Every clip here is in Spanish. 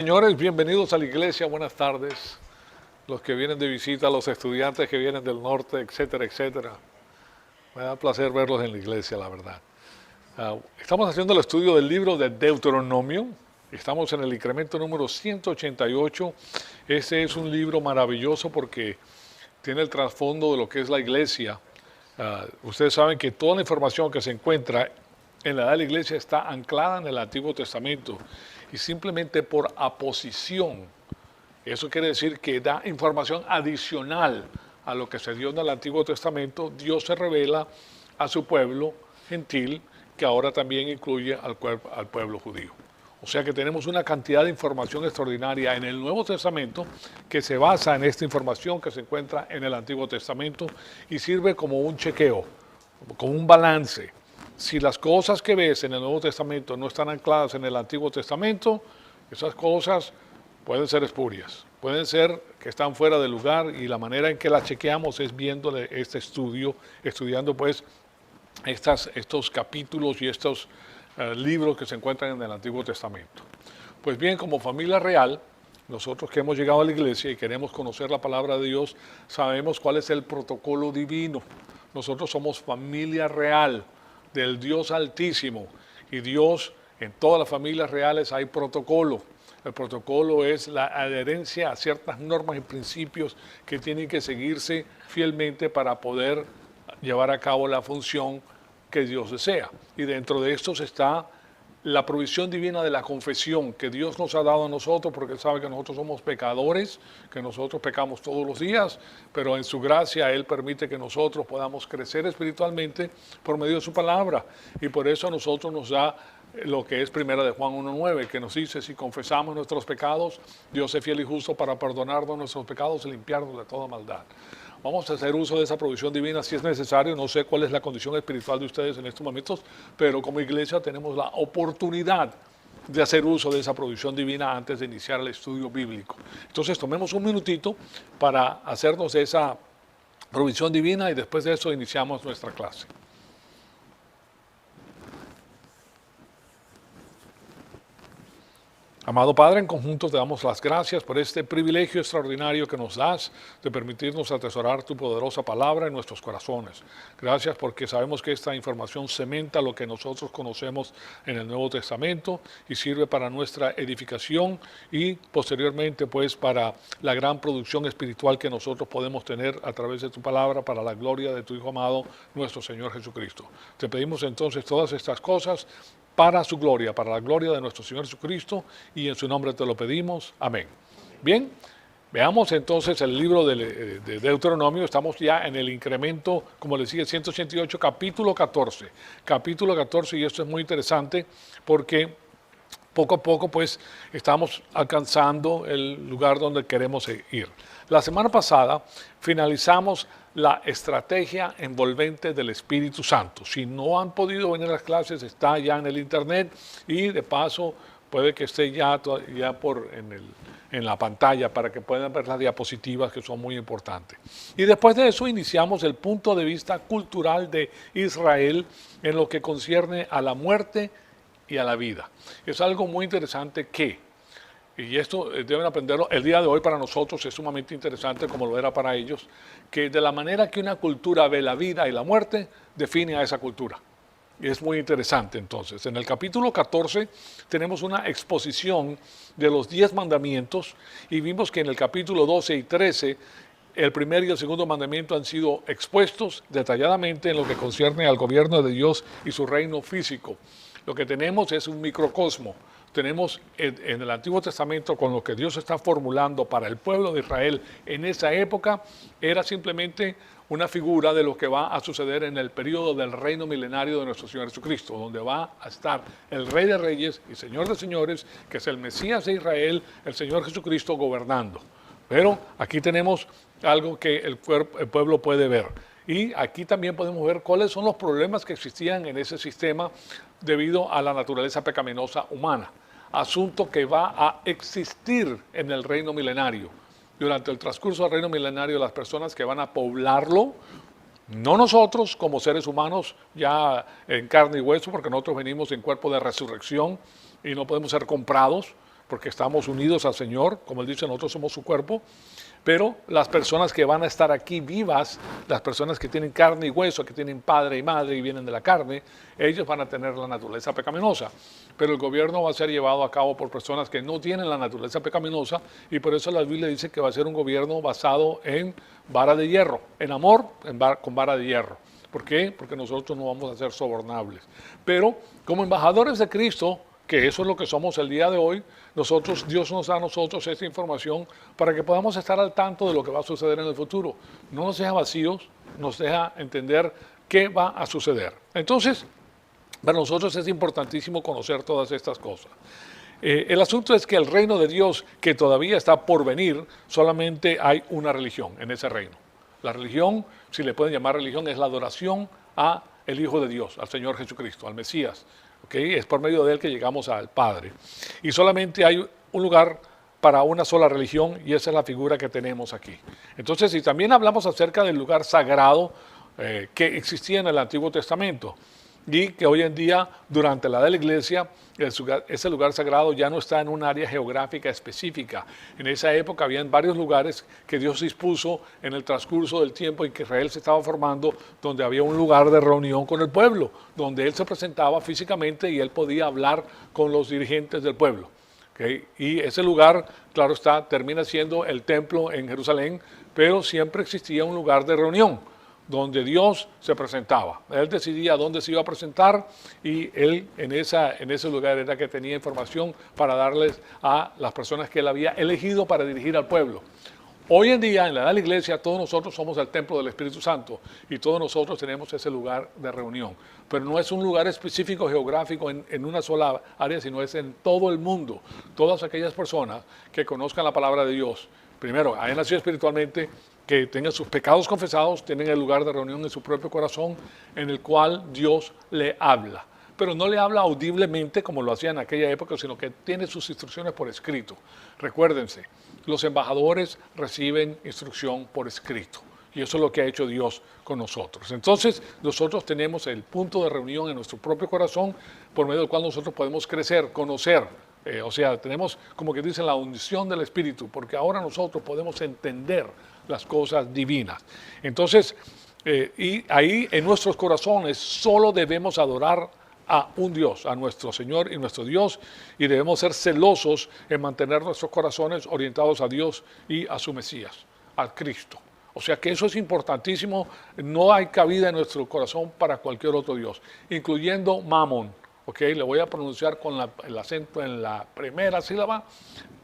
Señores, bienvenidos a la iglesia, buenas tardes. Los que vienen de visita, los estudiantes que vienen del norte, etcétera, etcétera. Me da placer verlos en la iglesia, la verdad. Estamos haciendo el estudio del libro de Deuteronomio. Estamos en el incremento número 188. Este es un libro maravilloso porque tiene el trasfondo de lo que es la iglesia. Ustedes saben que toda la información que se encuentra en la edad de la iglesia está anclada en el Antiguo Testamento y simplemente por aposición. Eso quiere decir que da información adicional a lo que se dio en el Antiguo Testamento. Dios se revela a su pueblo gentil, que ahora también incluye al pueblo judío. O sea que tenemos una cantidad de información extraordinaria en el Nuevo Testamento que se basa en esta información que se encuentra en el Antiguo Testamento y sirve como un chequeo, como un balance. Si las cosas que ves en el Nuevo Testamento no están ancladas en el Antiguo Testamento, esas cosas pueden ser espurias, pueden ser que están fuera de lugar, y la manera en que las chequeamos es viéndole este estudio, estudiando pues estos capítulos y estos libros que se encuentran en el Antiguo Testamento. Pues bien, como familia real, nosotros que hemos llegado a la iglesia y queremos conocer la palabra de Dios, sabemos cuál es el protocolo divino. Nosotros somos familia real del Dios Altísimo, y Dios, en todas las familias reales hay protocolo. El protocolo es la adherencia a ciertas normas y principios que tienen que seguirse fielmente para poder llevar a cabo la función que Dios desea. Y dentro de estos está la provisión divina de la confesión que Dios nos ha dado a nosotros, porque Él sabe que nosotros somos pecadores, que nosotros pecamos todos los días, pero en su gracia Él permite que nosotros podamos crecer espiritualmente por medio de su palabra, y por eso a nosotros nos da lo que es primera de Juan 1:9, que nos dice: si confesamos nuestros pecados, Dios es fiel y justo para perdonarnos nuestros pecados y limpiarnos de toda maldad. Vamos a hacer uso de esa provisión divina si es necesario. No sé cuál es la condición espiritual de ustedes en estos momentos, pero como iglesia tenemos la oportunidad de hacer uso de esa provisión divina antes de iniciar el estudio bíblico. Entonces tomemos un minutito para hacernos de esa provisión divina y después de eso iniciamos nuestra clase. Amado Padre, en conjunto te damos las gracias por este privilegio extraordinario que nos das de permitirnos atesorar tu poderosa palabra en nuestros corazones. Gracias porque sabemos que esta información cementa lo que nosotros conocemos en el Nuevo Testamento y sirve para nuestra edificación y posteriormente pues para la gran producción espiritual que nosotros podemos tener a través de tu palabra para la gloria de tu Hijo amado, nuestro Señor Jesucristo. Te pedimos entonces todas estas cosas para su gloria, para la gloria de nuestro Señor Jesucristo, y en su nombre te lo pedimos. Amén. Bien, veamos entonces el libro de Deuteronomio. Estamos ya en el incremento, como les dije, 188, capítulo 14. Capítulo 14, y esto es muy interesante porque poco a poco pues estamos alcanzando el lugar donde queremos ir. La semana pasada finalizamos la estrategia envolvente del Espíritu Santo. Si no han podido venir a las clases, está ya en el internet, y de paso puede que esté ya en la pantalla para que puedan ver las diapositivas, que son muy importantes. Y después de eso iniciamos el punto de vista cultural de Israel en lo que concierne a la muerte y a la vida. Es algo muy interesante y esto deben aprenderlo, el día de hoy para nosotros es sumamente interesante como lo era para ellos, que de la manera que una cultura ve la vida y la muerte, define a esa cultura. Y es muy interesante entonces. En el capítulo 14 tenemos una exposición de los 10 mandamientos, y vimos que en el capítulo 12 y 13 el primer y el segundo mandamiento han sido expuestos detalladamente en lo que concierne al gobierno de Dios y su reino físico. Lo que tenemos es un microcosmo. Tenemos en el Antiguo Testamento, con lo que Dios está formulando para el pueblo de Israel en esa época, era simplemente una figura de lo que va a suceder en el periodo del reino milenario de nuestro Señor Jesucristo, donde va a estar el Rey de Reyes y Señor de Señores, que es el Mesías de Israel, el Señor Jesucristo, gobernando. Pero aquí tenemos algo que el pueblo puede ver. Y aquí también podemos ver cuáles son los problemas que existían en ese sistema debido a la naturaleza pecaminosa humana. Asunto que va a existir en el reino milenario. Durante el transcurso del reino milenario, las personas que van a poblarlo, no nosotros como seres humanos ya en carne y hueso, porque nosotros venimos en cuerpo de resurrección y no podemos ser comprados, porque estamos unidos al Señor, como Él dice, nosotros somos su cuerpo, pero las personas que van a estar aquí vivas, las personas que tienen carne y hueso, que tienen padre y madre y vienen de la carne, ellos van a tener la naturaleza pecaminosa. Pero el gobierno va a ser llevado a cabo por personas que no tienen la naturaleza pecaminosa, y por eso la Biblia dice que va a ser un gobierno basado en vara de hierro, en amor con vara de hierro. ¿Por qué? Porque nosotros no vamos a ser sobornables. Pero como embajadores de Cristo, que eso es lo que somos el día de hoy, Dios nos da a nosotros esta información para que podamos estar al tanto de lo que va a suceder en el futuro. No nos deja vacíos, nos deja entender qué va a suceder. Entonces, para nosotros es importantísimo conocer todas estas cosas. El asunto es que el reino de Dios, que todavía está por venir, solamente hay una religión en ese reino. La religión, si le pueden llamar religión, es la adoración a el Hijo de Dios, al Señor Jesucristo, al Mesías. ¿Okay? Es por medio de él que llegamos al Padre. Y solamente hay un lugar para una sola religión, y esa es la figura que tenemos aquí. Entonces, si también hablamos acerca del lugar sagrado que existía en el Antiguo Testamento, y que hoy en día, durante la edad de la iglesia, ese lugar sagrado ya no está en un área geográfica específica. En esa época habían varios lugares que Dios dispuso en el transcurso del tiempo en que Israel se estaba formando, donde había un lugar de reunión con el pueblo, donde Él se presentaba físicamente y Él podía hablar con los dirigentes del pueblo. ¿Okay? Y ese lugar, claro está, termina siendo el templo en Jerusalén, pero siempre existía un lugar de reunión donde Dios se presentaba. Él decidía dónde se iba a presentar, y Él en ese lugar era que tenía información para darles a las personas que Él había elegido para dirigir al pueblo. Hoy en día, en la edad de la iglesia, todos nosotros somos el templo del Espíritu Santo, y todos nosotros tenemos ese lugar de reunión. Pero no es un lugar específico geográfico en una sola área, sino es en todo el mundo. Todas aquellas personas que conozcan la palabra de Dios, primero, hayan nacido espiritualmente, que tengan sus pecados confesados, tienen el lugar de reunión en su propio corazón, en el cual Dios le habla. Pero no le habla audiblemente como lo hacía en aquella época, sino que tiene sus instrucciones por escrito. Recuérdense, los embajadores reciben instrucción por escrito, y eso es lo que ha hecho Dios con nosotros. Entonces, nosotros tenemos el punto de reunión en nuestro propio corazón, por medio del cual nosotros podemos crecer, conocer. O sea, tenemos, como que dicen, la unción del Espíritu, porque ahora nosotros podemos entender las cosas divinas. Entonces, y ahí en nuestros corazones solo debemos adorar a un Dios, a nuestro Señor y nuestro Dios, y debemos ser celosos en mantener nuestros corazones orientados a Dios y a su Mesías, a Cristo. O sea que eso es importantísimo. No hay cabida en nuestro corazón para cualquier otro Dios, incluyendo Mamón. Okay, le voy a pronunciar con el acento en la primera sílaba,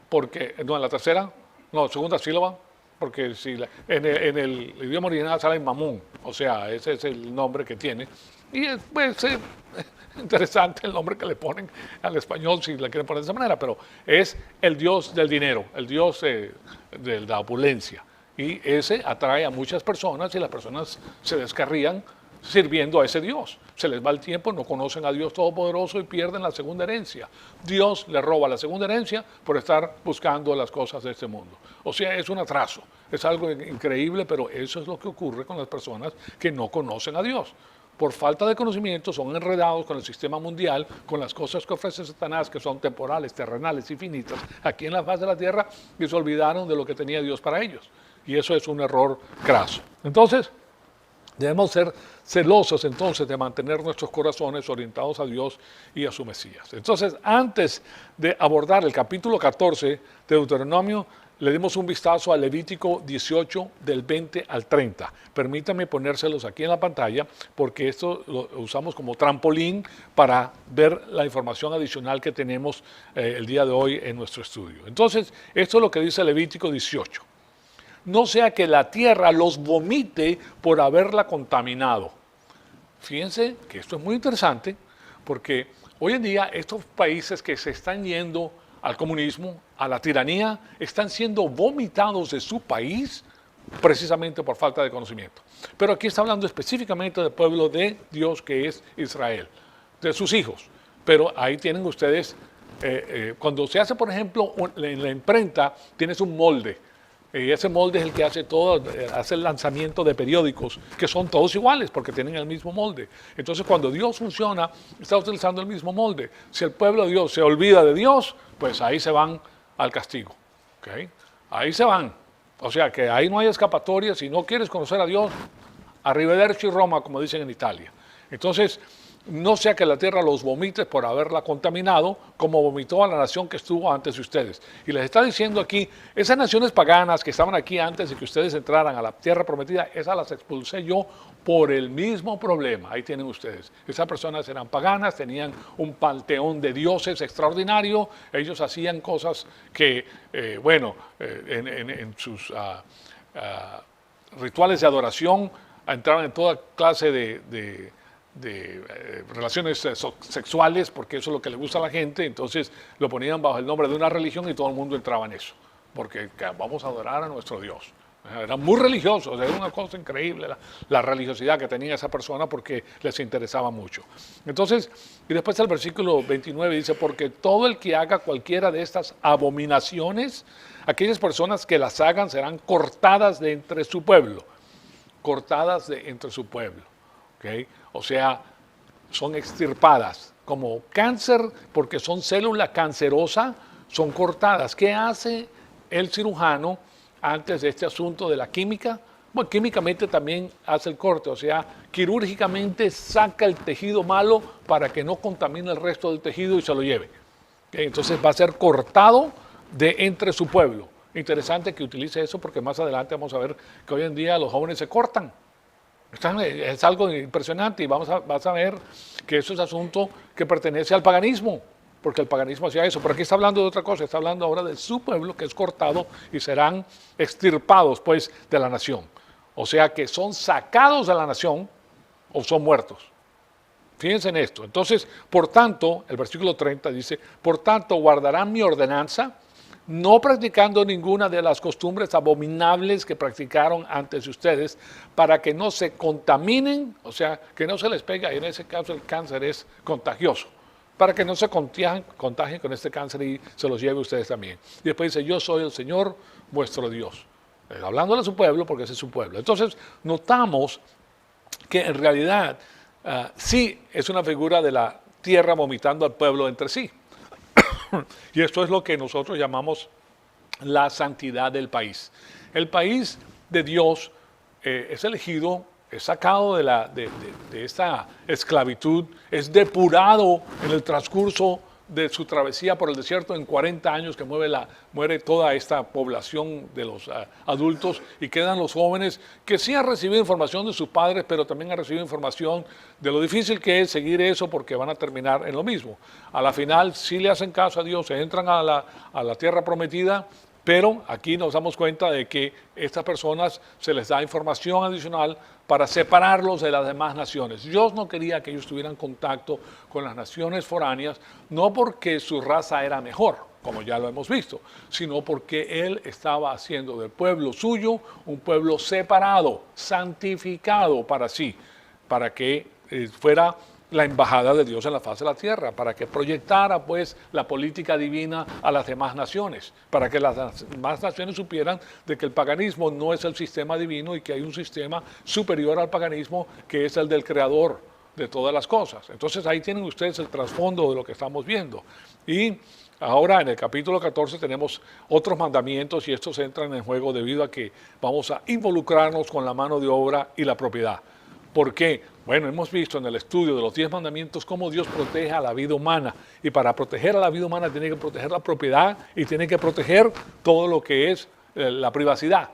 porque no en la tercera, no, segunda sílaba, porque si en el idioma original sale Mamón, o sea, ese es el nombre que tiene. Y pues, interesante el nombre que le ponen al español, si le quieren poner de esa manera, pero es el Dios del dinero, el Dios de la opulencia. Y ese atrae a muchas personas, y las personas se descarrían sirviendo a ese Dios. Se les va el tiempo, no conocen a Dios Todopoderoso y pierden la segunda herencia. Dios les roba la segunda herencia por estar buscando las cosas de este mundo. O sea, es un atraso, es algo increíble, pero eso es lo que ocurre con las personas que no conocen a Dios. Por falta de conocimiento son enredados con el sistema mundial, con las cosas que ofrece Satanás, que son temporales, terrenales y finitas, aquí en la faz de la tierra, y se olvidaron de lo que tenía Dios para ellos. Y eso es un error craso. Entonces, debemos ser celosos entonces de mantener nuestros corazones orientados a Dios y a su Mesías. Entonces, antes de abordar el capítulo 14 de Deuteronomio, le dimos un vistazo a Levítico 18 del 20 al 30. Permítanme ponérselos aquí en la pantalla, porque esto lo usamos como trampolín para ver la información adicional que tenemos el día de hoy en nuestro estudio. Entonces, esto es lo que dice Levítico 18. No sea que la tierra los vomite por haberla contaminado. Fíjense que esto es muy interesante, porque hoy en día estos países que se están yendo al comunismo, a la tiranía, están siendo vomitados de su país precisamente por falta de conocimiento. Pero aquí está hablando específicamente del pueblo de Dios, que es Israel, de sus hijos. Pero ahí tienen ustedes, cuando se hace, por ejemplo, en la imprenta, tienes un molde. Ese molde es el que hace todo, hace el lanzamiento de periódicos, que son todos iguales porque tienen el mismo molde. Entonces, cuando Dios funciona, está utilizando el mismo molde. Si el pueblo de Dios se olvida de Dios, pues ahí se van al castigo. ¿Okay? Ahí se van. O sea, que ahí no hay escapatoria. Si no quieres conocer a Dios, arrivederci Roma, como dicen en Italia. Entonces, no sea que la tierra los vomite por haberla contaminado, como vomitó a la nación que estuvo antes de ustedes. Y les está diciendo aquí, esas naciones paganas que estaban aquí antes de que ustedes entraran a la tierra prometida, esas las expulsé yo por el mismo problema. Ahí tienen ustedes. Esas personas eran paganas, tenían un panteón de dioses extraordinario, ellos hacían cosas que, en sus rituales de adoración entraban en toda clase de relaciones sexuales, porque eso es lo que le gusta a la gente. Entonces lo ponían bajo el nombre de una religión y todo el mundo entraba en eso, porque vamos a adorar a nuestro Dios. Eran muy religiosos, era una cosa increíble la religiosidad que tenía esa persona porque les interesaba mucho. Entonces, y después el versículo 29 dice, porque todo el que haga cualquiera de estas abominaciones, aquellas personas que las hagan serán cortadas de entre su pueblo, cortadas de entre su pueblo. ¿Okay? O sea, son extirpadas como cáncer, porque son células cancerosas, son cortadas. ¿Qué hace el cirujano antes de este asunto de la química? Bueno, químicamente también hace el corte, o sea, quirúrgicamente saca el tejido malo para que no contamine el resto del tejido y se lo lleve. ¿Okay? Entonces va a ser cortado de entre su pueblo. Interesante que utilice eso porque más adelante vamos a ver que hoy en día los jóvenes se cortan. Es algo impresionante y vas a ver que eso es asunto que pertenece al paganismo, porque el paganismo hacía eso. Pero aquí está hablando de otra cosa, está hablando ahora de su pueblo que es cortado y serán extirpados pues de la nación. O sea que son sacados de la nación o son muertos. Fíjense en esto. Entonces, por tanto, el versículo 30 dice, por tanto guardarán mi ordenanza, no practicando ninguna de las costumbres abominables que practicaron antes de ustedes, para que no se contaminen, o sea, que no se les pega, y en ese caso el cáncer es contagioso, para que no se contagien con este cáncer y se los lleve ustedes también. Y después dice, yo soy el Señor vuestro Dios. Hablándole a su pueblo, porque ese es su pueblo. Entonces, notamos que en realidad sí es una figura de la tierra vomitando al pueblo entre sí. Y esto es lo que nosotros llamamos la santidad del país. El país de Dios es elegido, es sacado de esta esclavitud, es depurado en el transcurso de su travesía por el desierto en 40 años que muere toda esta población de los adultos y quedan los jóvenes que sí han recibido información de sus padres, pero también han recibido información de lo difícil que es seguir eso porque van a terminar en lo mismo. A la final sí le hacen caso a Dios, se entran a la tierra prometida, pero aquí nos damos cuenta de que estas personas se les da información adicional para separarlos de las demás naciones. Dios no quería que ellos tuvieran contacto con las naciones foráneas, no porque su raza era mejor, como ya lo hemos visto, sino porque Él estaba haciendo del pueblo suyo un pueblo separado, santificado para sí, para que fuera la embajada de Dios en la faz de la tierra, para que proyectara pues la política divina a las demás naciones, para que las demás naciones supieran de que el paganismo no es el sistema divino y que hay un sistema superior al paganismo que es el del creador de todas las cosas. Entonces ahí tienen ustedes el trasfondo de lo que estamos viendo. Y ahora en el capítulo 14 tenemos otros mandamientos y estos entran en juego debido a que vamos a involucrarnos con la mano de obra y la propiedad. ¿Por qué? Bueno, hemos visto en el estudio de los 10 mandamientos cómo Dios protege a la vida humana. Y para proteger a la vida humana tiene que proteger la propiedad y tiene que proteger todo lo que es la privacidad.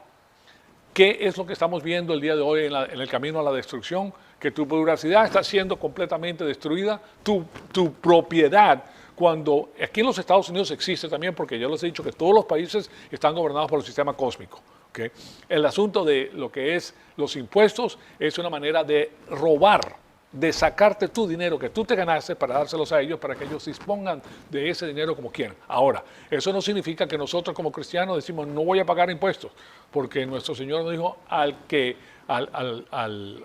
¿Qué es lo que estamos viendo el día de hoy en el camino a la destrucción? Que tu privacidad está siendo completamente destruida, tu propiedad. Cuando aquí en los Estados Unidos existe también, porque yo les he dicho que todos los países están gobernados por el sistema cósmico. ¿Okay? El asunto de lo que es los impuestos es una manera de robar de sacarte tu dinero que tú te ganaste para dárselos a ellos, para que ellos dispongan de ese dinero como quieran. Ahora, eso no significa que nosotros como cristianos decimos no voy a pagar impuestos, porque nuestro Señor nos dijo al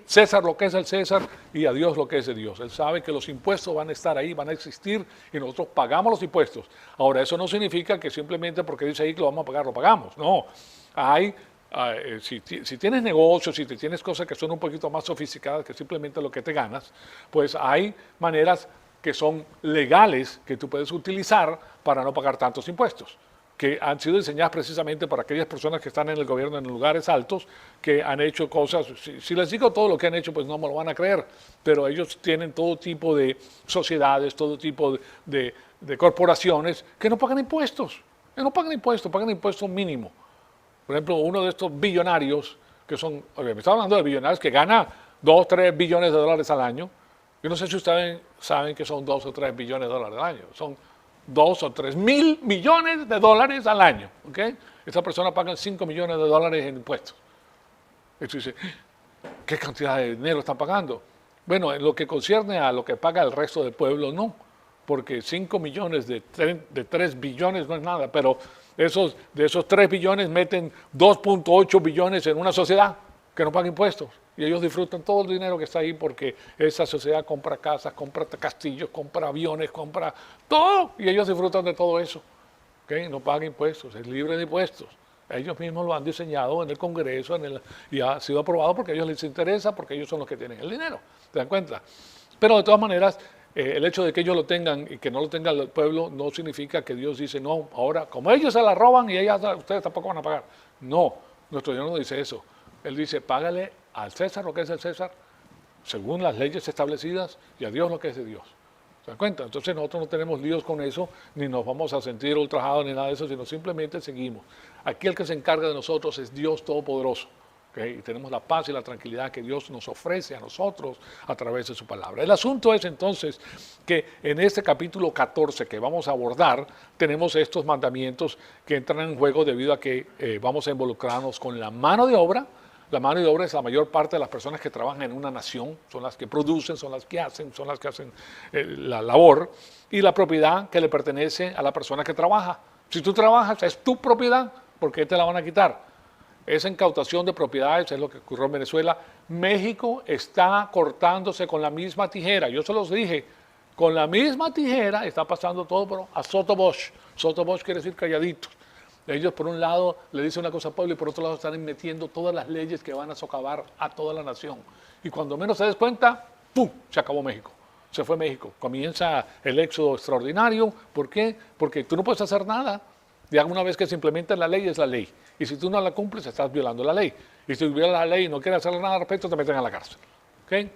César lo que es el César y a Dios lo que es de Dios. Él sabe que los impuestos van a estar ahí, van a existir y nosotros pagamos los impuestos. Ahora, eso no significa que simplemente porque dice ahí que lo vamos a pagar, lo pagamos. No, hay... si tienes negocios, si tienes cosas que son un poquito más sofisticadas que simplemente lo que te ganas, pues hay maneras que son legales que tú puedes utilizar para no pagar tantos impuestos, que han sido diseñadas precisamente para aquellas personas que están en el gobierno en lugares altos, que han hecho cosas. Si les digo todo lo que han hecho, pues no me lo van a creer, pero ellos tienen todo tipo de sociedades, todo tipo de corporaciones que no pagan impuestos, pagan impuestos mínimo. Por ejemplo, uno de estos billonarios, que son, me estaba hablando de billonarios que gana 2 o 3 billones de dólares al año. Yo no sé si ustedes saben que son 2 o 3 billones de dólares al año. Son 2 o 3 mil millones de dólares al año. ¿Okay? Esta persona paga 5 millones de dólares en impuestos. Entonces dice, ¿qué cantidad de dinero están pagando? Bueno, en lo que concierne a lo que paga el resto del pueblo, no. Porque 5 millones de 3 billones no es nada, pero de esos 3 billones meten 2.8 billones en una sociedad que no paga impuestos. Y ellos disfrutan todo el dinero que está ahí porque esa sociedad compra casas, compra castillos, compra aviones, compra todo. Y ellos disfrutan de todo eso. ¿Okay? No pagan impuestos, es libre de impuestos. Ellos mismos lo han diseñado en el Congreso y ha sido aprobado porque a ellos les interesa, porque ellos son los que tienen el dinero. ¿Se dan cuenta? Pero de todas maneras, el hecho de que ellos lo tengan y que no lo tenga el pueblo no significa que Dios dice, no, ahora como ellos se la roban y ustedes tampoco van a pagar. No, nuestro Dios no dice eso. Él dice, págale al César lo que es el César, según las leyes establecidas, y a Dios lo que es de Dios. ¿Se dan cuenta? Entonces nosotros no tenemos líos con eso, ni nos vamos a sentir ultrajados ni nada de eso, sino simplemente seguimos. Aquí el que se encarga de nosotros es Dios Todopoderoso. ¿Okay? Y tenemos la paz y la tranquilidad que Dios nos ofrece a nosotros a través de su palabra. El asunto es entonces que en este capítulo 14 que vamos a abordar, tenemos estos mandamientos que entran en juego debido a que vamos a involucrarnos con la mano de obra. La mano de obra es la mayor parte de las personas que trabajan en una nación, son las que producen, son las que hacen la labor, y la propiedad que le pertenece a la persona que trabaja. Si tú trabajas, es tu propiedad, ¿por qué te la van a quitar? Esa incautación de propiedades es lo que ocurrió en Venezuela. México está cortándose con la misma tijera. Yo se los dije, con la misma tijera está pasando todo, pero a sotoboche. Sotoboche quiere decir calladitos. Ellos por un lado le dicen una cosa al pueblo y por otro lado están metiendo todas las leyes que van a socavar a toda la nación. Y cuando menos se des cuenta, ¡pum!, se acabó México. Se fue México. Comienza el éxodo extraordinario. ¿Por qué? Porque tú no puedes hacer nada. Ya una vez que se implementa la ley, es la ley. Y si tú no la cumples, estás violando la ley. Y si violas la ley y no quieres hacer nada al respecto, te meten a la cárcel. ¿Ok?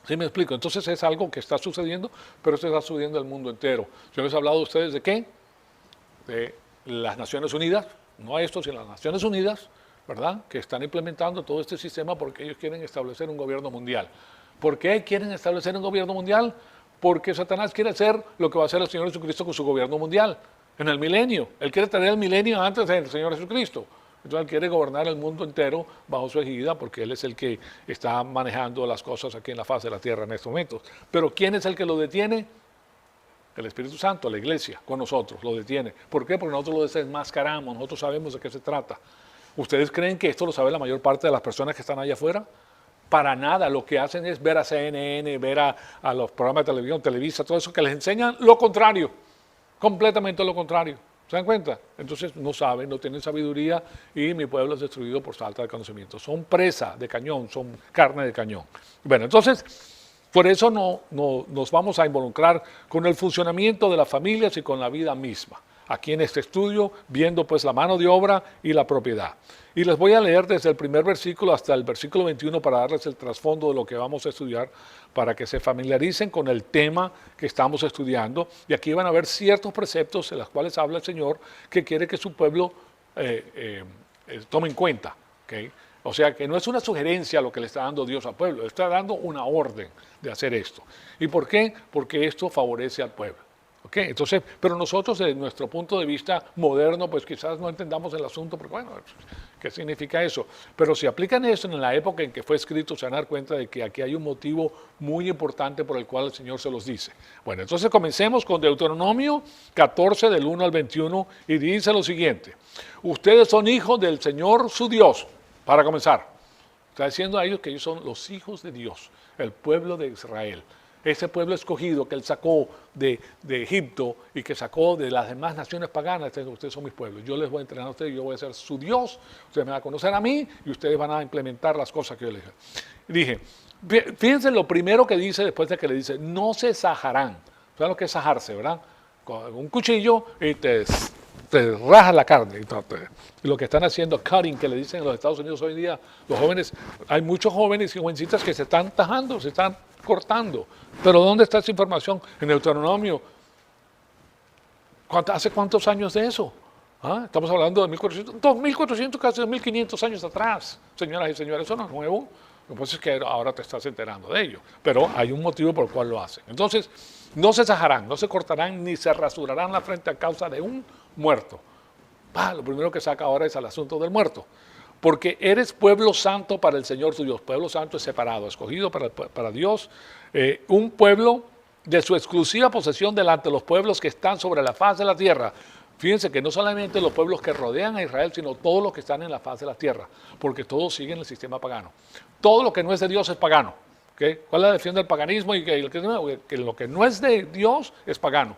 ¿Sí me explico? Entonces es algo que está sucediendo, pero esto está sucediendo en el mundo entero. Yo les he hablado a ustedes de qué? De las Naciones Unidas, no a esto, sino las Naciones Unidas, ¿verdad? Que están implementando todo este sistema porque ellos quieren establecer un gobierno mundial. ¿Por qué quieren establecer un gobierno mundial? Porque Satanás quiere hacer lo que va a hacer el Señor Jesucristo con su gobierno mundial. En el milenio. Él quiere tener el milenio antes del Señor Jesucristo. Entonces él quiere gobernar el mundo entero bajo su ejida porque él es el que está manejando las cosas aquí en la faz de la tierra en estos momentos. Pero ¿quién es el que lo detiene? El Espíritu Santo, la iglesia, con nosotros, lo detiene. ¿Por qué? Porque nosotros lo desenmascaramos, nosotros sabemos de qué se trata. ¿Ustedes creen que esto lo sabe la mayor parte de las personas que están allá afuera? Para nada, lo que hacen es ver a CNN, ver a los programas de televisión, Televisa, todo eso, que les enseñan lo contrario. Completamente lo contrario. ¿Se dan cuenta? Entonces no saben, no tienen sabiduría y mi pueblo es destruido por falta de conocimiento. Son presa de cañón, son carne de cañón. Bueno, entonces, por eso nos vamos a involucrar con el funcionamiento de las familias y con la vida misma. Aquí en este estudio, viendo pues la mano de obra y la propiedad. Y les voy a leer desde el primer versículo hasta el versículo 21 para darles el trasfondo de lo que vamos a estudiar, para que se familiaricen con el tema que estamos estudiando. Y aquí van a ver ciertos preceptos en los cuales habla el Señor que quiere que su pueblo tome en cuenta. ¿Okay? O sea que no es una sugerencia lo que le está dando Dios al pueblo, le está dando una orden de hacer esto. ¿Y por qué? Porque esto favorece al pueblo. ¿Ok? Entonces, pero nosotros desde nuestro punto de vista moderno, pues quizás no entendamos el asunto, porque bueno, ¿qué significa eso? Pero si aplican eso en la época en que fue escrito, se van a dar cuenta de que aquí hay un motivo muy importante por el cual el Señor se los dice. Bueno, entonces comencemos con Deuteronomio 14 del 1 al 21 y dice lo siguiente: ustedes son hijos del Señor su Dios, para comenzar. Está diciendo a ellos que ellos son los hijos de Dios, el pueblo de Israel. Ese pueblo escogido que él sacó de Egipto y que sacó de las demás naciones paganas. Ustedes son mis pueblos, yo les voy a entrenar a ustedes, yo voy a ser su Dios, ustedes me van a conocer a mí y ustedes van a implementar las cosas que yo les dije. Fíjense lo primero que dice después de que le dice, no se sajarán. ¿Saben lo que es sajarse, verdad? Con un cuchillo y te raja la carne. Y lo que están haciendo, cutting, que le dicen en los Estados Unidos hoy en día, los jóvenes, hay muchos jóvenes y jovencitas que se están tajando, se están cortando. Pero ¿dónde está esa información? En Deuteronomio. ¿Hace cuántos años de eso? ¿Ah? Estamos hablando de 1400, casi 2500 años atrás, señoras y señores, eso no es nuevo. Lo que pasa es que ahora te estás enterando de ello, pero hay un motivo por el cual lo hacen. Entonces, no se sajarán, no se cortarán, ni se rasurarán la frente a causa de un muerto. Lo primero que saca ahora es el asunto del muerto. Porque eres pueblo santo para el Señor tu Dios. Pueblo santo es separado, escogido para Dios. Un pueblo de su exclusiva posesión delante de los pueblos que están sobre la faz de la tierra. Fíjense que no solamente los pueblos que rodean a Israel, sino todos los que están en la faz de la tierra. Porque todos siguen el sistema pagano. Todo lo que no es de Dios es pagano. ¿Okay? ¿Cuál es la definición del paganismo? Y que lo que no es de Dios es pagano.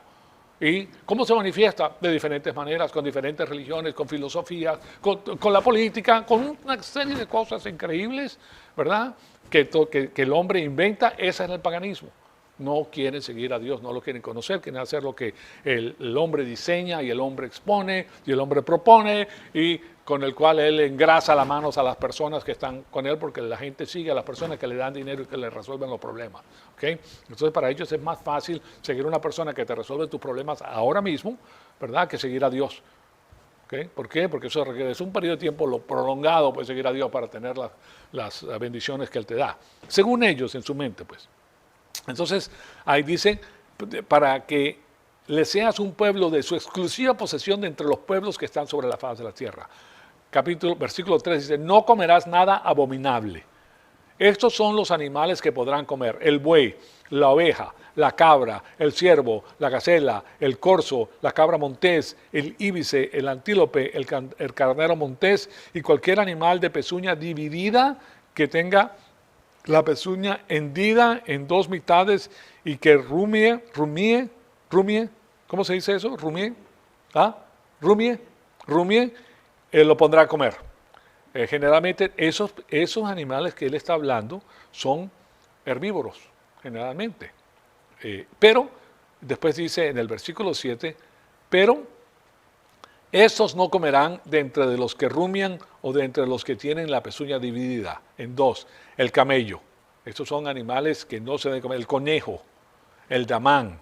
¿Y cómo se manifiesta? De diferentes maneras, con diferentes religiones, con filosofías, con la política, con una serie de cosas increíbles, ¿verdad? Que el hombre inventa. Ese es el paganismo. No quieren seguir a Dios, no lo quieren conocer, quieren hacer lo que el hombre diseña y el hombre expone y el hombre propone y con el cual él engrasa las manos a las personas que están con él porque la gente sigue a las personas que le dan dinero y que le resuelven los problemas. ¿Okay? Entonces para ellos es más fácil seguir a una persona que te resuelve tus problemas ahora mismo, ¿verdad?, que seguir a Dios. ¿Okay? ¿Por qué? Porque eso requiere un periodo de tiempo prolongado, pues, seguir a Dios para tener las bendiciones que Él te da. Según ellos, en su mente, pues. Entonces, ahí dice, para que le seas un pueblo de su exclusiva posesión de entre los pueblos que están sobre la faz de la tierra. Versículo 3 dice, no comerás nada abominable. Estos son los animales que podrán comer: el buey, la oveja, la cabra, el ciervo, la gacela, el corzo, la cabra montés, el íbice, el antílope, el carnero montés y cualquier animal de pezuña dividida que tenga la pezuña hendida en dos mitades y que rumie, ¿cómo se dice eso? Rumie, lo pondrá a comer. Generalmente esos animales que él está hablando son herbívoros, generalmente. Pero, después dice en el versículo 7, pero estos no comerán de entre de los que rumian o de entre los que tienen la pezuña dividida en dos. El camello. Estos son animales que no se deben comer. El conejo, el damán.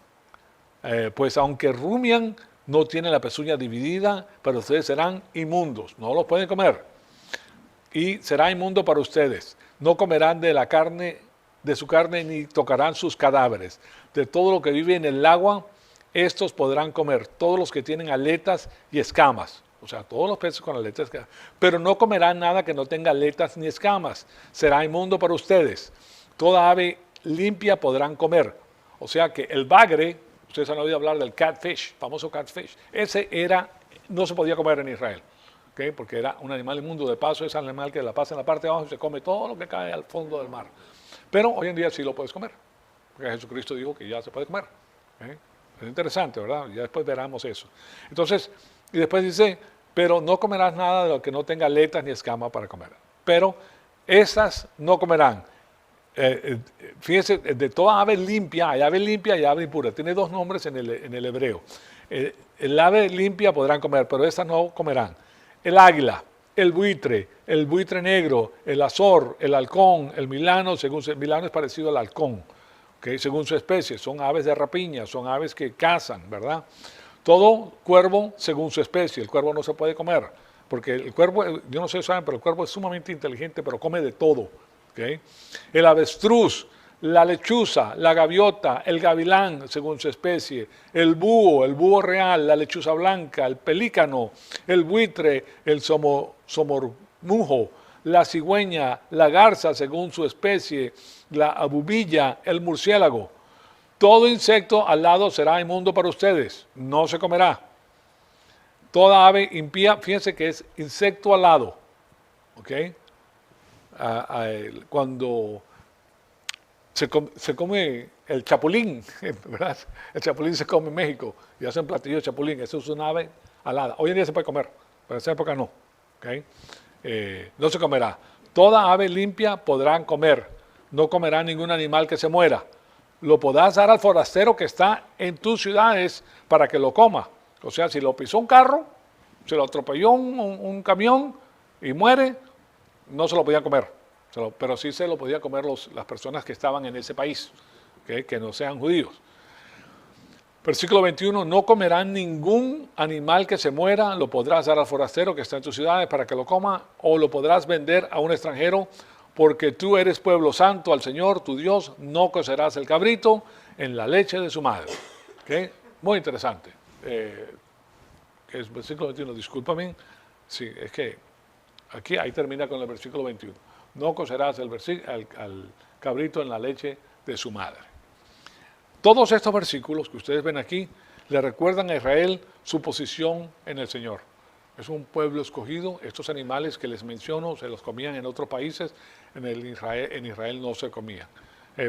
Pues aunque rumian, no tienen la pezuña dividida, pero ustedes serán inmundos. No los pueden comer. Y será inmundo para ustedes. No comerán de la carne, de su carne, ni tocarán sus cadáveres. De todo lo que vive en el agua, estos podrán comer, todos los que tienen aletas y escamas. O sea, todos los peces con aletas y escamas. Pero no comerán nada que no tenga aletas ni escamas. Será inmundo para ustedes. Toda ave limpia podrán comer. O sea que el bagre, ustedes han oído hablar del catfish, famoso catfish. Ese no se podía comer en Israel. ¿Okay? Porque era un animal inmundo. De paso, es un animal que la pasa en la parte de abajo y se come todo lo que cae al fondo del mar. Pero hoy en día sí lo puedes comer. Porque Jesucristo dijo que ya se puede comer. ¿Okay? Es interesante, ¿verdad? Ya después veremos eso. Entonces, y después dice, pero no comerás nada de lo que no tenga aletas ni escama para comer. Pero esas no comerán. Fíjense, de toda ave limpia, hay ave limpia y ave impura. Tiene dos nombres en el hebreo. El ave limpia podrán comer, pero esas no comerán. El águila, el buitre negro, el azor, el halcón, el milano, el milano es parecido al halcón. Okay, según su especie, son aves de rapiña, son aves que cazan, ¿verdad? Todo cuervo según su especie. El cuervo no se puede comer, porque el cuervo, yo no sé si saben, pero el cuervo es sumamente inteligente, pero come de todo. ¿Okay? El avestruz, la lechuza, la gaviota, el gavilán, según su especie, el búho real, la lechuza blanca, el pelícano, el buitre, el somormujo, la cigüeña, la garza, según su especie, la abubilla, el murciélago. Todo insecto alado será inmundo para ustedes, no se comerá. Toda ave impía, fíjense que es insecto alado, ¿ok? Cuando se come el chapulín, ¿verdad? El chapulín se come en México y hacen platillo de chapulín, eso es una ave alada. Hoy en día se puede comer, pero en esa época no, ¿ok? No se comerá. Toda ave limpia podrán comer, no comerá ningún animal que se muera. Lo podrás dar al forastero que está en tus ciudades para que lo coma. O sea, si lo pisó un carro, se lo atropelló un camión y muere, no se lo podía comer, pero sí se lo podía comer las personas que estaban en ese país, ¿okay? Que no sean judíos. Versículo 21, no comerán ningún animal que se muera, lo podrás dar al forastero que está en tus ciudades para que lo coma, o lo podrás vender a un extranjero, porque tú eres pueblo santo al Señor, tu Dios, no cocerás el cabrito en la leche de su madre. ¿Okay? Muy interesante. Es versículo 21, discúlpame, sí, es que ahí termina con el versículo 21. No cocerás al cabrito en la leche de su madre. Todos estos versículos que ustedes ven aquí le recuerdan a Israel su posición en el Señor. Es un pueblo escogido. Estos animales que les menciono se los comían en otros países, en Israel no se comían.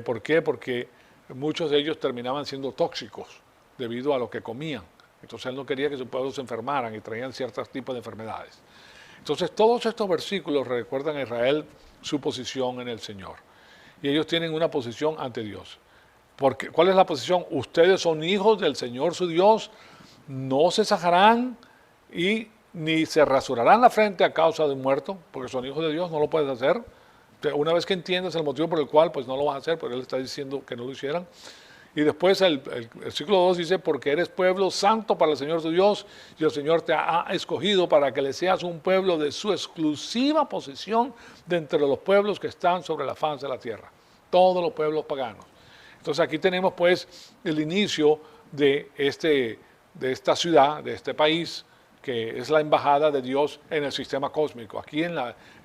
¿Por qué? Porque muchos de ellos terminaban siendo tóxicos debido a lo que comían. Entonces él no quería que sus pueblos se enfermaran y traían ciertos tipos de enfermedades. Entonces todos estos versículos recuerdan a Israel su posición en el Señor. Y ellos tienen una posición ante Dios. ¿Cuál es la posición? Ustedes son hijos del Señor su Dios, no se sajarán y ni se rasurarán la frente a causa de un muerto, porque son hijos de Dios, no lo puedes hacer. Una vez que entiendas el motivo por el cual, pues no lo vas a hacer, pero Él está diciendo que no lo hicieran. Y después el versículo 2 dice, porque eres pueblo santo para el Señor tu Dios, y el Señor te ha escogido para que le seas un pueblo de su exclusiva posesión de entre los pueblos que están sobre la faz de la tierra. Todos los pueblos paganos. Entonces aquí tenemos pues el inicio de esta ciudad, de este país, que es la embajada de Dios en el sistema cósmico. Aquí en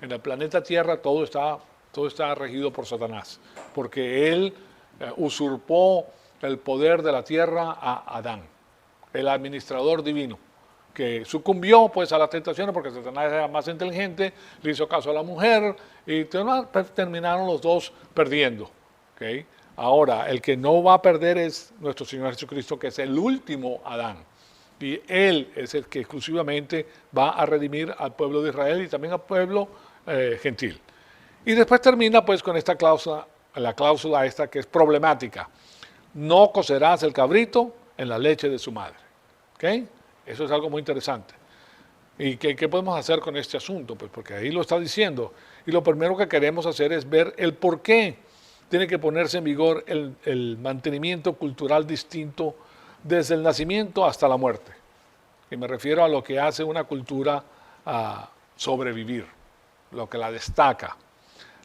el planeta Tierra todo está regido por Satanás, porque él usurpó el poder de la tierra a Adán, el administrador divino, que sucumbió pues a las tentaciones porque Satanás era más inteligente, le hizo caso a la mujer y terminaron los dos perdiendo. ¿Okay? Ahora, el que no va a perder es nuestro Señor Jesucristo, que es el último Adán. Y Él es el que exclusivamente va a redimir al pueblo de Israel y también al pueblo gentil. Y después termina pues con esta cláusula, la cláusula esta que es problemática. No cocerás el cabrito en la leche de su madre. ¿Okay? Eso es algo muy interesante. ¿Y qué podemos hacer con este asunto? Pues porque ahí lo está diciendo. Y lo primero que queremos hacer es ver el por qué tiene que ponerse en vigor el mantenimiento cultural distinto desde el nacimiento hasta la muerte. Y me refiero a lo que hace una cultura a sobrevivir, lo que la destaca.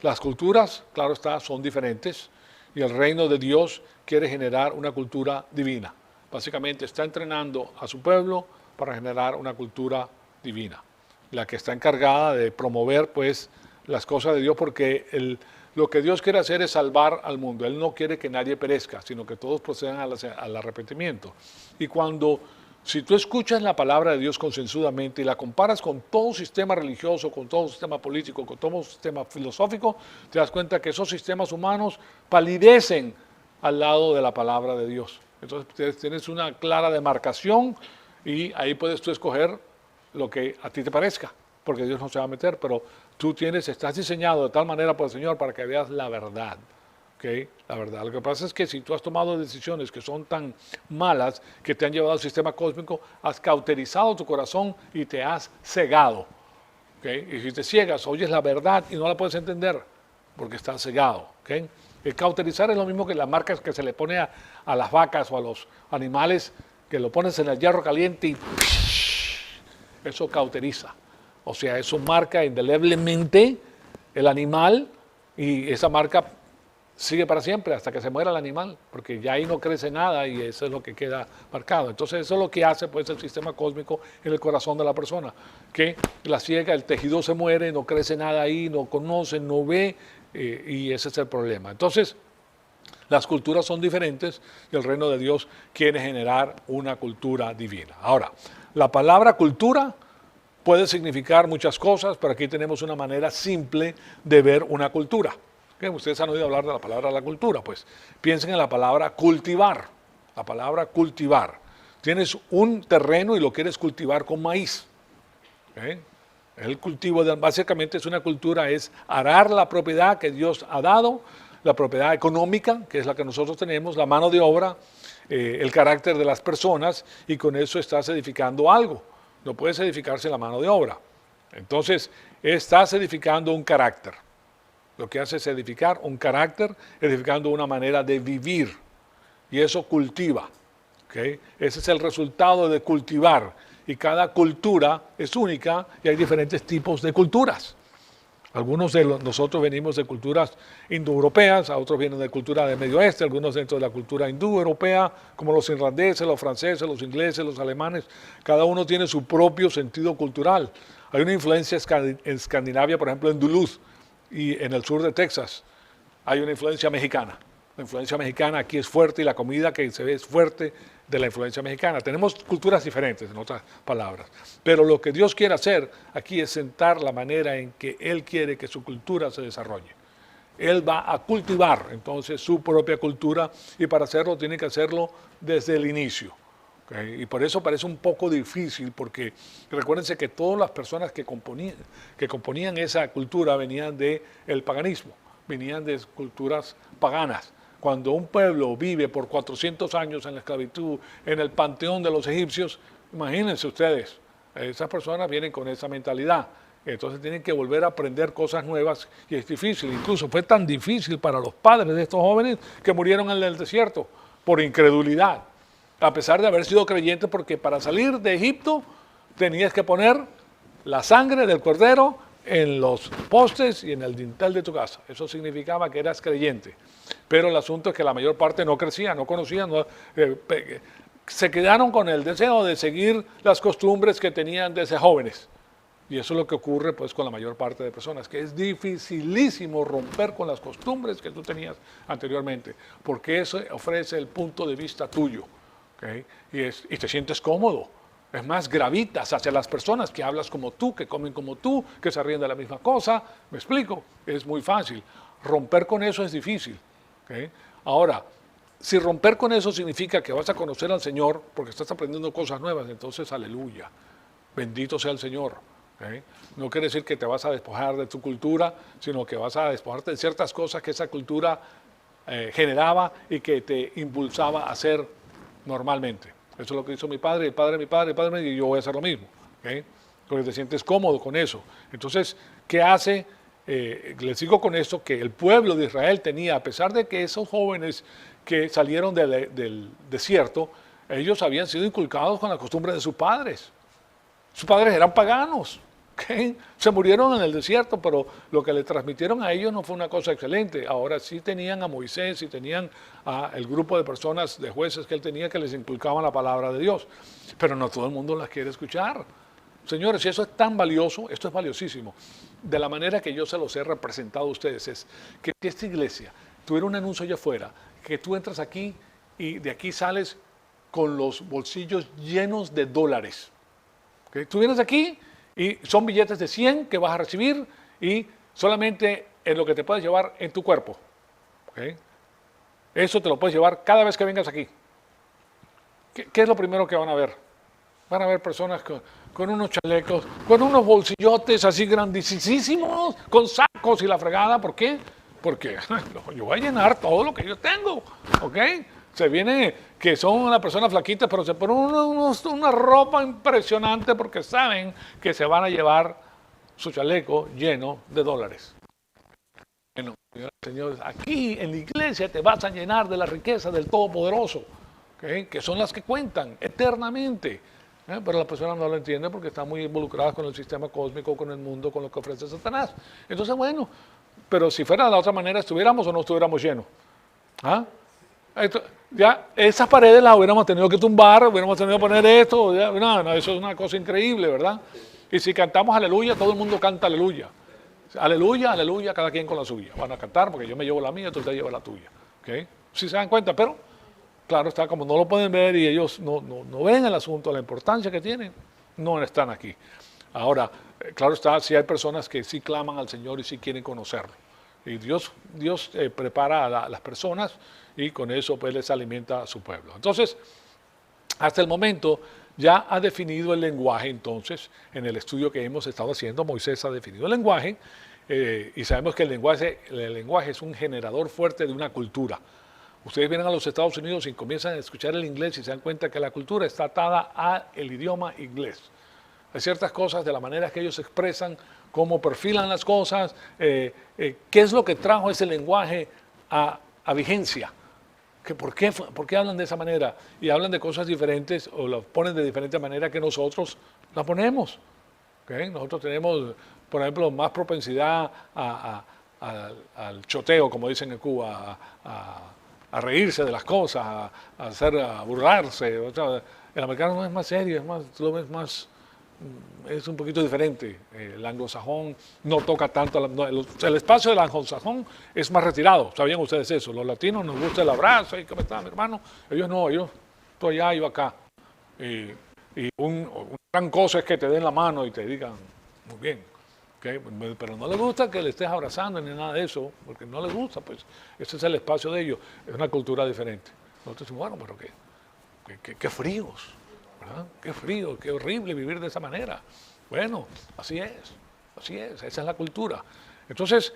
Las culturas, claro está, son diferentes y el reino de Dios quiere generar una cultura divina. Básicamente está entrenando a su pueblo para generar una cultura divina, la que está encargada de promover pues las cosas de Dios, porque lo que Dios quiere hacer es salvar al mundo. Él no quiere que nadie perezca, sino que todos procedan al arrepentimiento. Y si tú escuchas la palabra de Dios consensudamente y la comparas con todo sistema religioso, con todo sistema político, con todo sistema filosófico, te das cuenta que esos sistemas humanos palidecen al lado de la palabra de Dios. Entonces tienes una clara demarcación y ahí puedes tú escoger lo que a ti te parezca, porque Dios no se va a meter, pero tú estás diseñado de tal manera por el Señor para que veas la verdad. ¿Okay? La verdad. Lo que pasa es que si tú has tomado decisiones que son tan malas que te han llevado al sistema cósmico, has cauterizado tu corazón y te has cegado. ¿Okay? Y si te ciegas, oyes la verdad y no la puedes entender porque estás cegado. ¿Okay? El cauterizar es lo mismo que las marcas que se le pone a las vacas o a los animales, que lo pones en el hierro caliente y eso cauteriza. O sea, eso marca indeleblemente el animal y esa marca sigue para siempre hasta que se muera el animal, porque ya ahí no crece nada y eso es lo que queda marcado. Entonces eso es lo que hace pues el sistema cósmico en el corazón de la persona, que la ciega, el tejido se muere, no crece nada ahí, no conoce, no ve, y ese es el problema. Entonces las culturas son diferentes y el reino de Dios quiere generar una cultura divina. Ahora, la palabra cultura puede significar muchas cosas, pero aquí tenemos una manera simple de ver una cultura. Ustedes han oído hablar de la palabra la cultura, pues piensen en la palabra cultivar. La palabra cultivar. Tienes un terreno y lo quieres cultivar con maíz. El cultivo básicamente es una cultura, es arar la propiedad que Dios ha dado, la propiedad económica, que es la que nosotros tenemos, la mano de obra, el carácter de las personas, y con eso estás edificando algo. No puedes edificarse la mano de obra. Entonces, estás edificando un carácter. Lo que hace es edificar un carácter, edificando una manera de vivir. Y eso cultiva. ¿Okay? Ese es el resultado de cultivar. Y cada cultura es única y hay diferentes tipos de culturas. Algunos de nosotros venimos de culturas indoeuropeas, otros vienen de cultura del Medio Oeste, algunos dentro de la cultura hindú-europea, como los irlandeses, los franceses, los ingleses, los alemanes. Cada uno tiene su propio sentido cultural. Hay una influencia en Escandinavia, por ejemplo, en Duluth y en el sur de Texas. Hay una influencia mexicana. La influencia mexicana aquí es fuerte y la comida que se ve es fuerte de la influencia mexicana. Tenemos culturas diferentes, en otras palabras. Pero lo que Dios quiere hacer aquí es sentar la manera en que Él quiere que su cultura se desarrolle. Él va a cultivar entonces su propia cultura y para hacerlo tiene que hacerlo desde el inicio. ¿Okay? Y por eso parece un poco difícil porque recuérdense que todas las personas que componían esa cultura venían del paganismo, venían de culturas paganas. Cuando un pueblo vive por 400 años en la esclavitud, en el panteón de los egipcios, imagínense ustedes, esas personas vienen con esa mentalidad. Entonces tienen que volver a aprender cosas nuevas y es difícil. Incluso fue tan difícil para los padres de estos jóvenes que murieron en el desierto por incredulidad. A pesar de haber sido creyentes, porque para salir de Egipto tenías que poner la sangre del cordero en los postes y en el dintel de tu casa. Eso significaba que eras creyente. Pero el asunto es que la mayor parte no crecía, no conocían, se quedaron con el deseo de seguir las costumbres que tenían desde jóvenes. Y eso es lo que ocurre pues con la mayor parte de personas, que es dificilísimo romper con las costumbres que tú tenías anteriormente, porque eso ofrece el punto de vista tuyo. ¿Okay? Y te sientes cómodo. Es más, gravitas hacia las personas que hablas como tú, que comen como tú, que se ríen de la misma cosa. ¿Me explico? Es muy fácil. Romper con eso es difícil. ¿Okay? Ahora, si romper con eso significa que vas a conocer al Señor porque estás aprendiendo cosas nuevas, entonces aleluya. Bendito sea el Señor. ¿Okay? No quiere decir que te vas a despojar de tu cultura, sino que vas a despojarte de ciertas cosas que esa cultura generaba y que te impulsaba a hacer normalmente. Eso es lo que hizo mi padre, el padre de mi padre, el padre y yo voy a hacer lo mismo. ¿Okay? Porque te sientes cómodo con eso. Entonces, ¿qué hace? Les digo con esto que el pueblo de Israel tenía, a pesar de que esos jóvenes que salieron del desierto, ellos habían sido inculcados con la costumbre de sus padres. Sus padres eran paganos. ¿Okay? Se murieron en el desierto, pero lo que le transmitieron a ellos no fue una cosa excelente. Ahora sí tenían a Moisés y tenían el grupo de personas, de jueces que él tenía que les inculcaban la palabra de Dios. Pero no todo el mundo las quiere escuchar. Señores, si eso es tan valioso, esto es valiosísimo. De la manera que yo se los he representado a ustedes es que esta iglesia tuviera un anuncio allá afuera, que tú entras aquí y de aquí sales con los bolsillos llenos de dólares. ¿Okay? Tú vienes aquí y son billetes de 100 que vas a recibir y solamente en lo que te puedes llevar en tu cuerpo. ¿Okay? Eso te lo puedes llevar cada vez que vengas aquí. ¿Qué es lo primero que van a ver? Van a ver personas con unos chalecos, con unos bolsillotes así grandísimos, con sacos y la fregada. ¿Por qué? Porque yo voy a llenar todo lo que yo tengo. ¿Ok? Se viene que son una persona flaquita, pero se ponen una ropa impresionante porque saben que se van a llevar su chaleco lleno de dólares. Bueno, señoras y señores, aquí en la iglesia te vas a llenar de la riqueza del Todopoderoso, ¿okay? Que son las que cuentan eternamente. Pero las personas no lo entienden porque están muy involucradas con el sistema cósmico, con el mundo, con lo que ofrece Satanás. Entonces, bueno, pero si fuera de la otra manera, ¿estuviéramos o no estuviéramos llenos? ¿Ah? Ya esas paredes las hubiéramos tenido que tumbar, hubiéramos tenido que poner esto, no, eso es una cosa increíble, ¿verdad? Y si cantamos aleluya, todo el mundo canta aleluya. Aleluya, aleluya, cada quien con la suya. Van a cantar porque yo me llevo la mía, tú te llevas la tuya. ¿Okay? Si se dan cuenta, pero claro está, como no lo pueden ver y ellos no ven el asunto, la importancia que tiene, no están aquí. Ahora, claro está, si hay personas que sí claman al Señor y sí quieren conocerlo. Y Dios prepara a las personas y con eso pues les alimenta a su pueblo. Entonces, hasta el momento ya ha definido el lenguaje, entonces, en el estudio que hemos estado haciendo, Moisés ha definido el lenguaje y sabemos que el lenguaje es un generador fuerte de una cultura. Ustedes vienen a los Estados Unidos y comienzan a escuchar el inglés y se dan cuenta que la cultura está atada al idioma inglés. Hay ciertas cosas de la manera que ellos expresan, cómo perfilan las cosas, qué es lo que trajo ese lenguaje a vigencia. ¿Por qué hablan de esa manera? Y hablan de cosas diferentes o las ponen de diferente manera que nosotros las ponemos. ¿Okay? Nosotros tenemos, por ejemplo, más propensidad al choteo, como dicen en Cuba, a reírse de las cosas, a burlarse. O sea, el americano no es más serio, tú lo ves más, es un poquito diferente. El anglosajón no toca tanto, el espacio del anglosajón es más retirado. ¿Sabían ustedes eso? Los latinos nos gusta el abrazo, ¿y cómo está mi hermano? Ellos no, ellos, tú allá, yo acá. Y una gran cosa es que te den la mano y te digan, muy bien. ¿Okay? Pero no les gusta que le estés abrazando ni nada de eso, porque no les gusta, pues ese es el espacio de ellos. Es una cultura diferente. Nosotros decimos, bueno, pero qué fríos. ¿verdad? Qué frío, qué horrible vivir de esa manera. Bueno, así es, esa es la cultura. Entonces,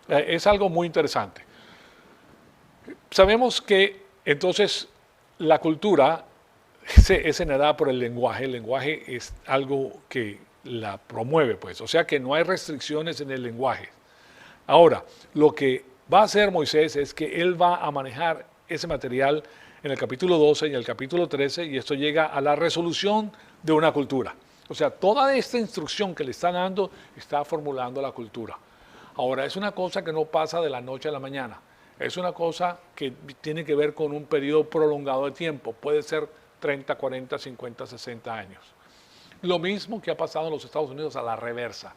es algo muy interesante. Sabemos que entonces la cultura es generada por el lenguaje es algo que la promueve, pues, o sea que no hay restricciones en el lenguaje. Ahora, lo que va a hacer Moisés es que él va a manejar ese material en el capítulo 12 y en el capítulo 13, y esto llega a la resolución de una cultura. O sea, toda esta instrucción que le está dando está formulando la cultura. Ahora, es una cosa que no pasa de la noche a la mañana. Es una cosa que tiene que ver con un periodo prolongado de tiempo. Puede ser 30, 40, 50, 60 años. Lo mismo que ha pasado en los Estados Unidos a la reversa.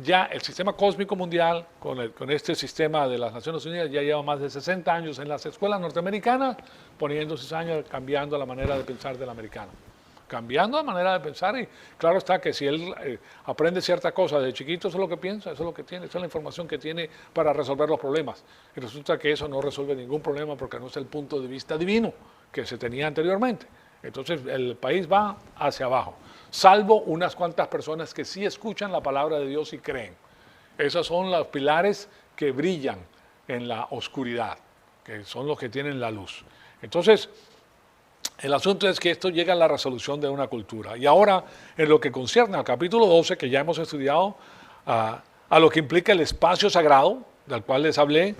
Ya el sistema cósmico mundial, con este sistema de las Naciones Unidas, ya lleva más de 60 años en las escuelas norteamericanas, poniendo esos años, cambiando la manera de pensar del americano. Cambiando la manera de pensar, y claro está que si él aprende cierta cosa de chiquito, eso es lo que piensa, eso es lo que tiene, esa es la información que tiene para resolver los problemas. Y resulta que eso no resuelve ningún problema porque no es el punto de vista divino que se tenía anteriormente. Entonces el país va hacia abajo, salvo unas cuantas personas que sí escuchan la palabra de Dios y creen. Esos son los pilares que brillan en la oscuridad, que son los que tienen la luz. Entonces, el asunto es que esto llega a la resolución de una cultura. Y ahora, en lo que concierne al capítulo 12, que ya hemos estudiado, a lo que implica el espacio sagrado, del cual les hablé,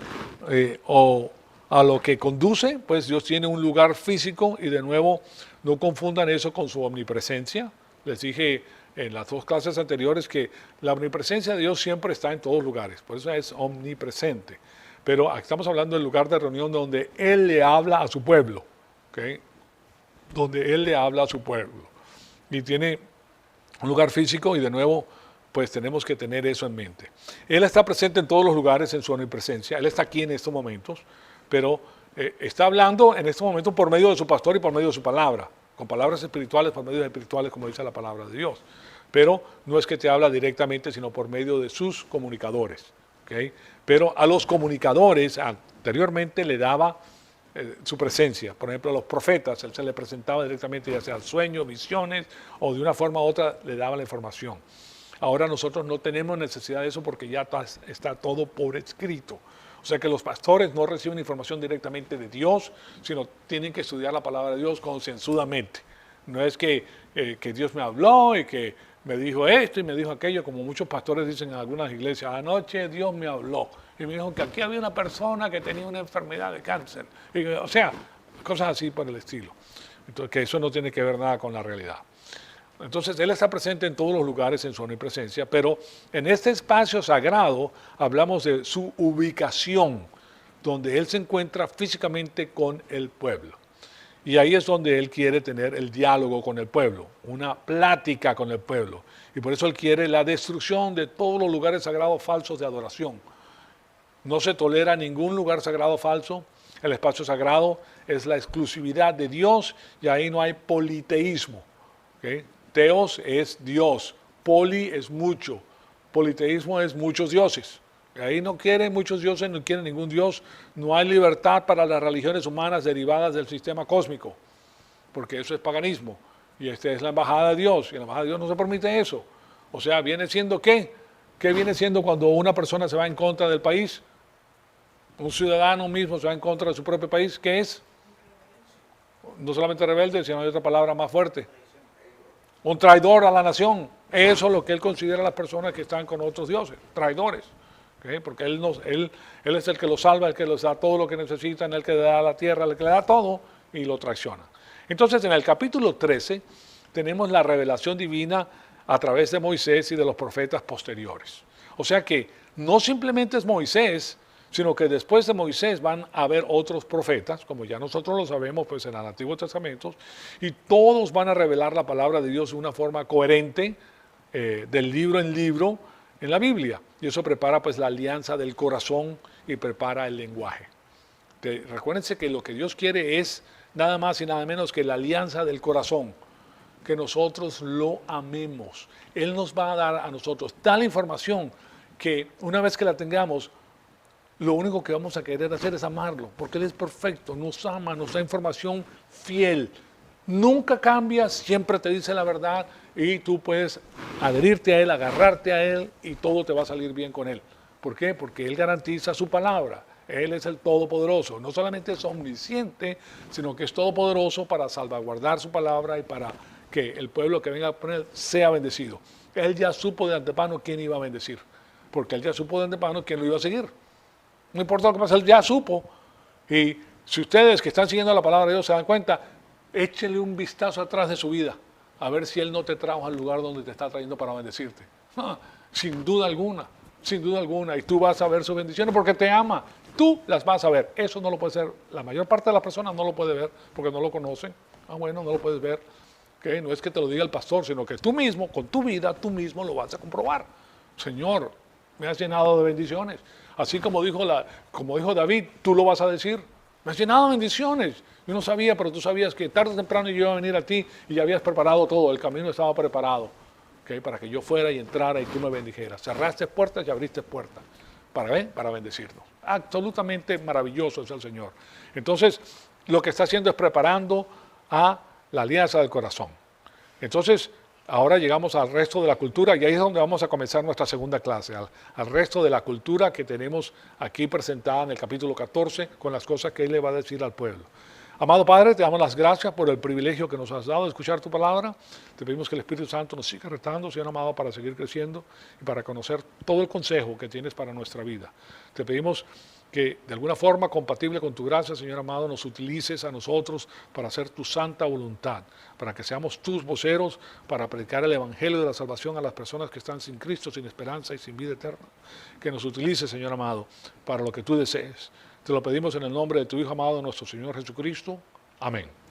o a lo que conduce, pues Dios tiene un lugar físico, y de nuevo, no confundan eso con su omnipresencia. Les dije en las dos clases anteriores que la omnipresencia de Dios siempre está en todos lugares, por eso es omnipresente. Pero estamos hablando del lugar de reunión donde Él le habla a su pueblo, ¿okay? Donde Él le habla a su pueblo. Y tiene un lugar físico, y de nuevo, pues tenemos que tener eso en mente. Él está presente en todos los lugares en su omnipresencia. Él está aquí en estos momentos, pero está hablando en estos momentos por medio de su pastor y por medio de su palabra, con palabras espirituales, por medios espirituales, como dice la palabra de Dios. Pero no es que te habla directamente, sino por medio de sus comunicadores. ¿Okay? Pero a los comunicadores anteriormente le daba su presencia. Por ejemplo, a los profetas, él se le presentaba directamente, ya sea sueños, visiones, o de una forma u otra le daba la información. Ahora nosotros no tenemos necesidad de eso porque ya está todo por escrito. O sea que los pastores no reciben información directamente de Dios, sino tienen que estudiar la palabra de Dios concienzudamente. No es que Dios me habló y que me dijo esto y me dijo aquello, como muchos pastores dicen en algunas iglesias, anoche Dios me habló y me dijo que aquí había una persona que tenía una enfermedad de cáncer. O sea, cosas así por el estilo. Entonces, que eso no tiene que ver nada con la realidad. Entonces Él está presente en todos los lugares en su omnipresencia, pero en este espacio sagrado hablamos de su ubicación, donde Él se encuentra físicamente con el pueblo. Y ahí es donde Él quiere tener el diálogo con el pueblo, una plática con el pueblo. Y por eso Él quiere la destrucción de todos los lugares sagrados falsos de adoración. No se tolera ningún lugar sagrado falso. El espacio sagrado es la exclusividad de Dios y ahí no hay politeísmo. ¿Okay? Teos es Dios, poli es mucho, politeísmo es muchos dioses. Ahí no quieren muchos dioses, no quieren ningún dios, no hay libertad para las religiones humanas derivadas del sistema cósmico, porque eso es paganismo, y esta es la embajada de Dios, y en la embajada de Dios no se permite eso. O sea, ¿viene siendo qué? ¿Qué viene siendo cuando una persona se va en contra del país? Un ciudadano mismo se va en contra de su propio país, ¿qué es? No solamente rebelde, sino hay otra palabra más fuerte. Un traidor a la nación. Eso es lo que él considera a las personas que están con otros dioses, traidores. ¿Okay? Porque él es el que los salva, el que les da todo lo que necesitan, el que le da la tierra, el que le da todo y lo traiciona. Entonces en el capítulo 13 tenemos la revelación divina a través de Moisés y de los profetas posteriores. O sea que no simplemente es Moisés, sino que después de Moisés van a haber otros profetas, como ya nosotros lo sabemos pues en el Antiguo Testamento, y todos van a revelar la palabra de Dios de una forma coherente, del libro en libro, en la Biblia. Y eso prepara pues la alianza del corazón y prepara el lenguaje. Recuérdense que lo que Dios quiere es nada más y nada menos que la alianza del corazón, que nosotros lo amemos. Él nos va a dar a nosotros tal información que una vez que la tengamos, lo único que vamos a querer hacer es amarlo, porque Él es perfecto, nos ama, nos da información fiel. Nunca cambia, siempre te dice la verdad y tú puedes adherirte a Él, agarrarte a Él y todo te va a salir bien con Él. ¿Por qué? Porque Él garantiza su palabra. Él es el Todopoderoso. No solamente es omnisciente, sino que es todopoderoso para salvaguardar su palabra y para que el pueblo que venga a poner sea bendecido. Él ya supo de antemano quién iba a bendecir, porque Él ya supo de antemano quién lo iba a seguir. No importa lo que pase, Él ya supo. Y si ustedes que están siguiendo la palabra de Dios se dan cuenta, échele un vistazo atrás de su vida, a ver si Él no te trajo al lugar donde te está trayendo para bendecirte. Sin duda alguna, sin duda alguna. Y tú vas a ver sus bendiciones porque te ama. Tú las vas a ver. Eso no lo puede ser. La mayor parte de las personas no lo puede ver porque no lo conocen. Bueno, no lo puedes ver. ¿Okay? No es que te lo diga el pastor, sino que tú mismo, con tu vida, tú mismo lo vas a comprobar. Señor, me has llenado de bendiciones. Así como dijo David, tú lo vas a decir. Me has llenado de bendiciones. Yo no sabía, pero tú sabías que tarde o temprano yo iba a venir a ti y ya habías preparado todo. El camino estaba preparado, ¿okay? Para que yo fuera y entrara y tú me bendijeras. Cerraste puertas y abriste puertas. Para bendecirnos. Absolutamente maravilloso es el Señor. Entonces, lo que está haciendo es preparando a la alianza del corazón. Entonces, ahora llegamos al resto de la cultura y ahí es donde vamos a comenzar nuestra segunda clase, al resto de la cultura que tenemos aquí presentada en el capítulo 14 con las cosas que Él le va a decir al pueblo. Amado Padre, te damos las gracias por el privilegio que nos has dado de escuchar tu palabra. Te pedimos que el Espíritu Santo nos siga retando, Señor amado, para seguir creciendo y para conocer todo el consejo que tienes para nuestra vida. Te pedimos que de alguna forma compatible con tu gracia, Señor amado, nos utilices a nosotros para hacer tu santa voluntad, para que seamos tus voceros, para predicar el Evangelio de la salvación a las personas que están sin Cristo, sin esperanza y sin vida eterna. Que nos utilices, Señor amado, para lo que tú desees. Te lo pedimos en el nombre de tu Hijo amado, nuestro Señor Jesucristo. Amén.